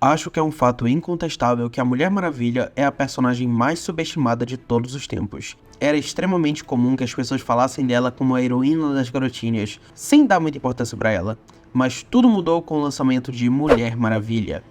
Acho que é um fato incontestável que a Mulher Maravilha é a personagem mais subestimada de todos os tempos. Era extremamente comum que as pessoas falassem dela como a heroína das garotinhas, sem dar muita importância pra ela. Mas tudo mudou com o lançamento de Mulher Maravilha.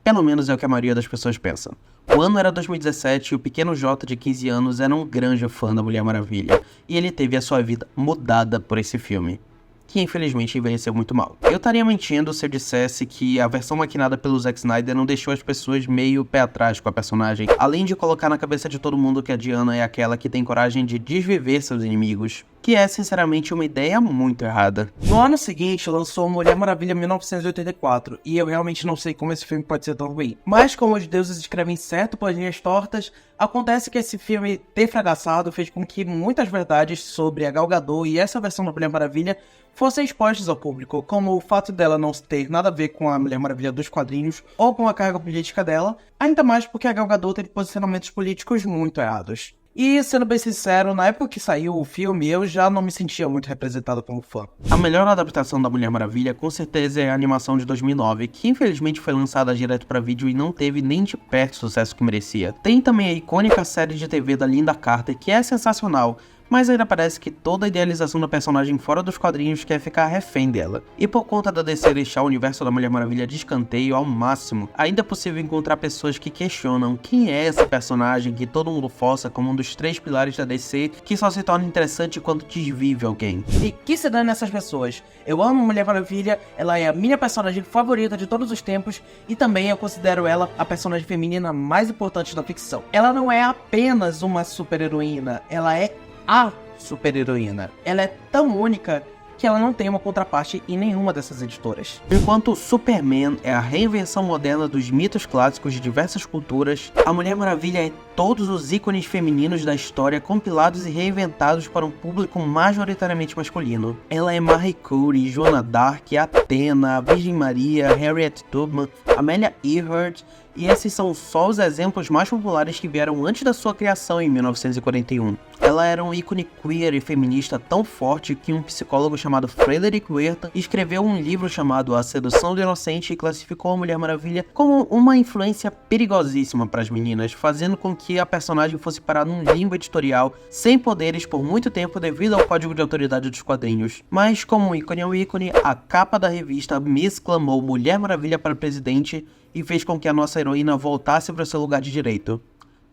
Pelo menos é o que a maioria das pessoas pensa. O ano era 2017 e o pequeno Jota de 15 anos era um grande fã da Mulher Maravilha, e ele teve a sua vida mudada por esse filme, que infelizmente envelheceu muito mal. Eu estaria mentindo se eu dissesse que a versão maquinada pelo Zack Snyder não deixou as pessoas meio pé atrás com a personagem, além de colocar na cabeça de todo mundo que a Diana é aquela que tem coragem de desviver seus inimigos, que é sinceramente uma ideia muito errada. No ano seguinte lançou Mulher Maravilha 1984, e eu realmente não sei como esse filme pode ser tão ruim. Mas como os deuses escrevem certo por linhas tortas, acontece que esse filme ter fracassado fez com que muitas verdades sobre a Gal Gadot e essa versão da Mulher Maravilha fossem expostas ao público, como o fato dela não ter nada a ver com a Mulher Maravilha dos quadrinhos ou com a carga política dela, ainda mais porque a Gal Gadot teve posicionamentos políticos muito errados. E, sendo bem sincero, na época que saiu o filme, eu já não me sentia muito representado como fã. A melhor adaptação da Mulher Maravilha com certeza é a animação de 2009, que infelizmente foi lançada direto para vídeo e não teve nem de perto o sucesso que merecia. Tem também a icônica série de TV da Lynda Carter, que é sensacional, mas ainda parece que toda a idealização da personagem fora dos quadrinhos quer ficar refém dela. E por conta da DC deixar o universo da Mulher Maravilha de escanteio ao máximo, ainda é possível encontrar pessoas que questionam quem é essa personagem que todo mundo força como um dos 3 pilares da DC, que só se torna interessante quando desvive alguém. E que se dane essas pessoas. Eu amo Mulher Maravilha, ela é a minha personagem favorita de todos os tempos, e também eu considero ela a personagem feminina mais importante da ficção. Ela não é apenas uma super-heroína, ela é a super-heroína. Ela é tão única que ela não tem uma contraparte em nenhuma dessas editoras. Enquanto Superman é a reinvenção moderna dos mitos clássicos de diversas culturas, a Mulher Maravilha é todos os ícones femininos da história compilados e reinventados para um público majoritariamente masculino. Ela é Marie Curie, Joana d'Arc, Athena, Virgem Maria, Harriet Tubman, Amelia Earhart, e esses são só os exemplos mais populares que vieram antes da sua criação em 1941. Ela era um ícone queer e feminista tão forte que um psicólogo chamado Frederick Werther escreveu um livro chamado A Sedução do Inocente e classificou a Mulher Maravilha como uma influência perigosíssima para as meninas, fazendo com que a personagem fosse parar num limbo editorial sem poderes por muito tempo devido ao código de autoridade dos quadrinhos. Mas como o ícone é um ícone, a capa da revista exclamou Mulher Maravilha para presidente e fez com que a nossa heroína voltasse para seu lugar de direito.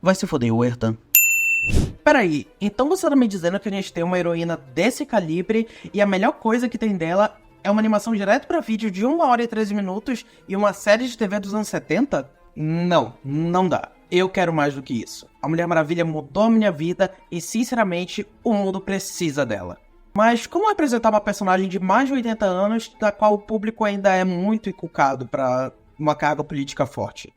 Vai se foder, Werther. Peraí, então você tá me dizendo que a gente tem uma heroína desse calibre e a melhor coisa que tem dela é uma animação direto pra vídeo de 1 hora e 13 minutos e uma série de TV dos anos 70? Não dá. Eu quero mais do que isso. A Mulher Maravilha mudou a minha vida e, sinceramente, o mundo precisa dela. Mas como apresentar uma personagem de mais de 80 anos, da qual o público ainda é muito inculcado pra uma carga política forte?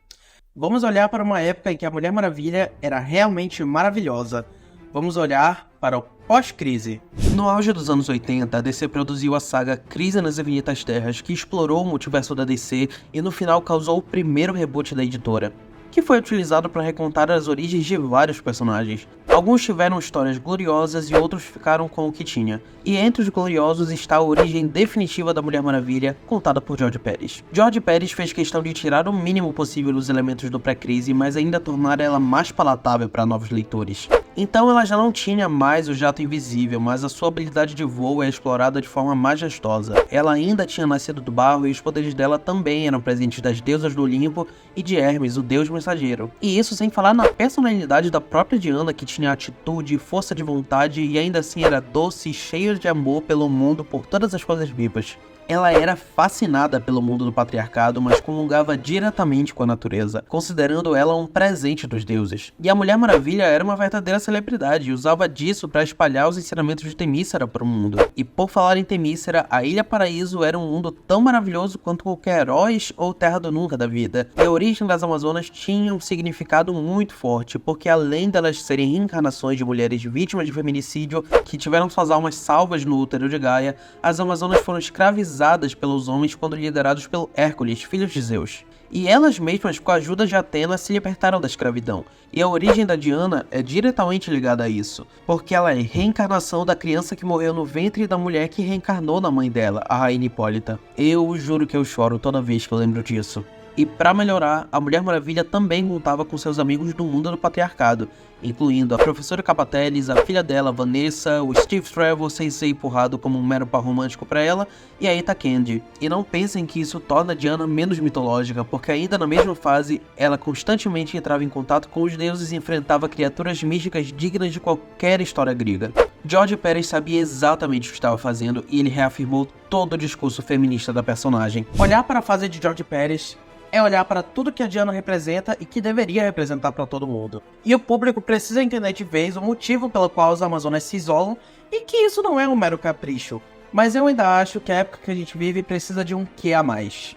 Vamos olhar para uma época em que a Mulher Maravilha era realmente maravilhosa. Vamos olhar para o pós-crise. No auge dos anos 80, a DC produziu a saga Crise nas Infinitas Terras, que explorou o multiverso da DC e no final causou o primeiro reboot da editora, que foi utilizado para recontar as origens de vários personagens. Alguns tiveram histórias gloriosas e outros ficaram com o que tinha. E entre os gloriosos está a origem definitiva da Mulher Maravilha, contada por George Pérez. George Pérez fez questão de tirar o mínimo possível dos elementos do pré-crise, mas ainda tornar ela mais palatável para novos leitores. Então ela já não tinha mais o jato invisível, mas a sua habilidade de voo é explorada de forma majestosa. Ela ainda tinha nascido do barro e os poderes dela também eram presentes das deusas do Olimpo e de Hermes, o deus mensageiro. E isso sem falar na personalidade da própria Diana, que tinha atitude, força de vontade e ainda assim era doce e cheia de amor pelo mundo por todas as coisas vivas. Ela era fascinada pelo mundo do patriarcado, mas comungava diretamente com a natureza, considerando ela um presente dos deuses. E a Mulher Maravilha era uma verdadeira celebridade e usava disso para espalhar os ensinamentos de Temícera para o mundo. E por falar em Temícera, a Ilha Paraíso era um mundo tão maravilhoso quanto qualquer Heróis ou Terra do Nunca da vida. E a origem das Amazonas tinha um significado muito forte, porque além delas serem reencarnações de mulheres vítimas de feminicídio que tiveram suas almas salvas no útero de Gaia, as Amazonas foram escravizadas pelos homens quando liderados pelo Hércules, filho de Zeus. E elas mesmas, com a ajuda de Atena, se libertaram da escravidão. E a origem da Diana é diretamente ligada a isso, porque ela é reencarnação da criança que morreu no ventre da mulher que reencarnou na mãe dela, a rainha Hipólita. Eu juro que eu choro toda vez que eu lembro disso. E para melhorar, a Mulher Maravilha também contava com seus amigos do mundo do patriarcado, incluindo a professora Capatellis, a filha dela, Vanessa, o Steve Trevor sensei empurrado como um mero par romântico para ela, e a Eta Candy. E não pensem que isso torna Diana menos mitológica, porque ainda na mesma fase, ela constantemente entrava em contato com os deuses e enfrentava criaturas místicas dignas de qualquer história grega. George Pérez sabia exatamente o que estava fazendo e ele reafirmou todo o discurso feminista da personagem. Olhar para a fase de George Pérez é olhar para tudo que a Diana representa e que deveria representar para todo mundo. E o público precisa entender de vez o motivo pelo qual os Amazonas se isolam e que isso não é um mero capricho. Mas eu ainda acho que a época que a gente vive precisa de um quê a mais.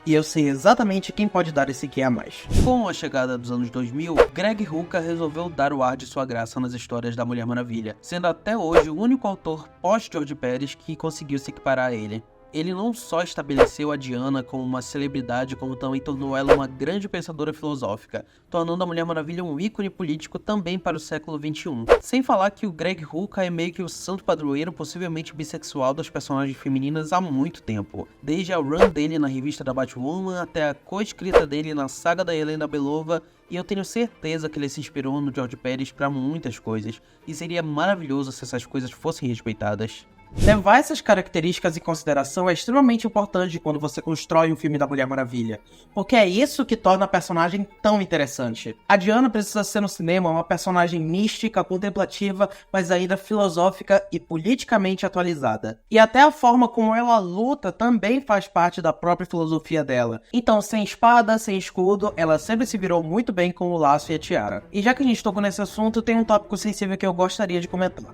E eu sei exatamente quem pode dar esse quê a mais. Com a chegada dos anos 2000, Greg Rucka resolveu dar o ar de sua graça nas histórias da Mulher Maravilha, sendo até hoje o único autor pós-George Pérez que conseguiu se equiparar a ele. Ele não só estabeleceu a Diana como uma celebridade, como também tornou ela uma grande pensadora filosófica, tornando a Mulher Maravilha um ícone político também para o século XXI. Sem falar que o Greg Rucka é meio que o santo padroeiro, possivelmente bissexual, das personagens femininas há muito tempo. Desde a run dele na revista da Batwoman, até a co-escrita dele na saga da Helena Belova, e eu tenho certeza que ele se inspirou no George Pérez para muitas coisas, e seria maravilhoso se essas coisas fossem respeitadas. Levar essas características em consideração é extremamente importante quando você constrói um filme da Mulher Maravilha, porque é isso que torna a personagem tão interessante. A Diana precisa ser no cinema uma personagem mística, contemplativa, mas ainda filosófica e politicamente atualizada. E até a forma como ela luta também faz parte da própria filosofia dela. Então, sem espada, sem escudo, ela sempre se virou muito bem com o laço e a tiara. E já que a gente tocou nesse assunto, tem um tópico sensível que eu gostaria de comentar.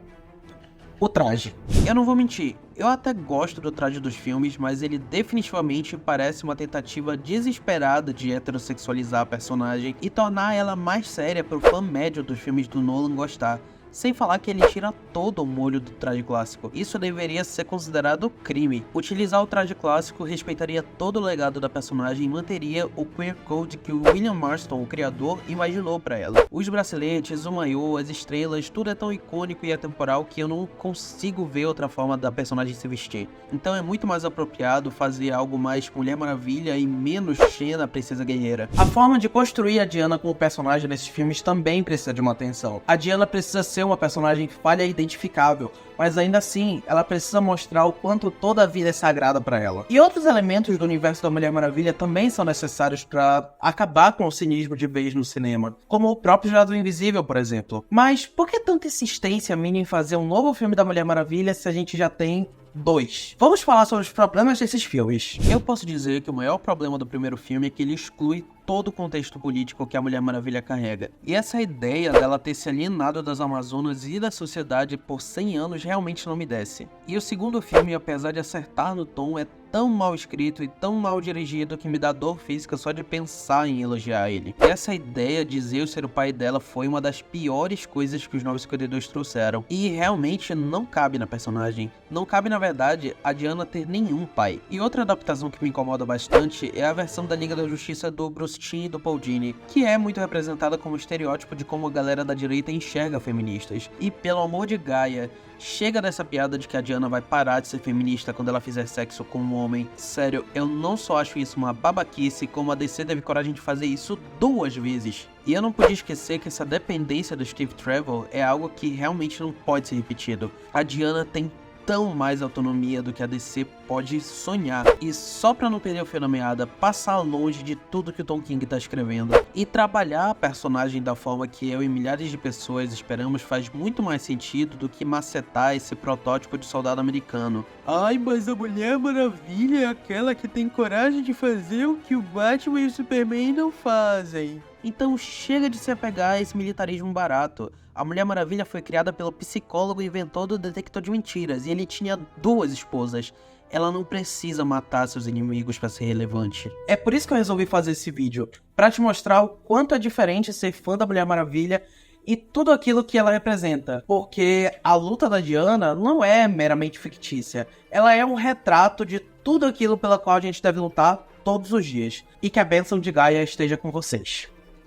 O traje. Eu não vou mentir, eu até gosto do traje dos filmes, mas ele definitivamente parece uma tentativa desesperada de heterossexualizar a personagem e tornar ela mais séria para o fã médio dos filmes do Nolan gostar. Sem falar que ele tira todo o molho do traje clássico. Isso deveria ser considerado crime. Utilizar o traje clássico respeitaria todo o legado da personagem e manteria o queer code que o William Marston, o criador, imaginou para ela. Os braceletes, o maiô, as estrelas, tudo é tão icônico e atemporal que eu não consigo ver outra forma da personagem se vestir. Então é muito mais apropriado fazer algo mais Mulher Maravilha e menos Xena, Princesa Guerreira. A forma de construir a Diana como personagem nesses filmes também precisa de uma atenção. A Diana precisa ser uma personagem falha e identificável, mas ainda assim, ela precisa mostrar o quanto toda a vida é sagrada para ela. E outros elementos do universo da Mulher Maravilha também são necessários para acabar com o cinismo de vez no cinema, como o próprio Jardim Invisível, por exemplo. Mas por que tanta insistência minha em fazer um novo filme da Mulher Maravilha se a gente já tem 2? Vamos falar sobre os problemas desses filmes. Eu posso dizer que o maior problema do primeiro filme é que ele exclui todo o contexto político que a Mulher Maravilha carrega. E essa ideia dela ter se alienado das Amazonas e da sociedade por 100 anos realmente não me desce. E o segundo filme, apesar de acertar no tom, é tão mal escrito e tão mal dirigido que me dá dor física só de pensar em elogiar ele. E essa ideia de Zeus ser o pai dela foi uma das piores coisas que os 952 trouxeram. E realmente não cabe na personagem. Não cabe, na verdade, a Diana ter nenhum pai. E outra adaptação que me incomoda bastante é a versão da Liga da Justiça do Bruce Timm e do Paul Dini, que é muito representada como estereótipo de como a galera da direita enxerga feministas. E pelo amor de Gaia, chega dessa piada de que a Diana vai parar de ser feminista quando ela fizer sexo com um homem. Sério, eu não só acho isso uma babaquice, como a DC teve coragem de fazer isso 2 vezes. E eu não podia esquecer que essa dependência do Steve Trevor é algo que realmente não pode ser repetido. A Diana tem tão mais autonomia do que a DC pode sonhar. E só pra não perder o fio da meada, passar longe de tudo que o Tom King tá escrevendo e trabalhar a personagem da forma que eu e milhares de pessoas esperamos faz muito mais sentido do que macetar esse protótipo de soldado americano. Ai, mas a Mulher Maravilha é aquela que tem coragem de fazer o que o Batman e o Superman não fazem. Então chega de se apegar a esse militarismo barato. A Mulher Maravilha foi criada pelo psicólogo e inventor do detector de mentiras, e ele tinha 2 esposas. Ela não precisa matar seus inimigos para ser relevante. É por isso que eu resolvi fazer esse vídeo, para te mostrar o quanto é diferente ser fã da Mulher Maravilha e tudo aquilo que ela representa. Porque a luta da Diana não é meramente fictícia, ela é um retrato de tudo aquilo pela qual a gente deve lutar todos os dias. E que a bênção de Gaia esteja com vocês.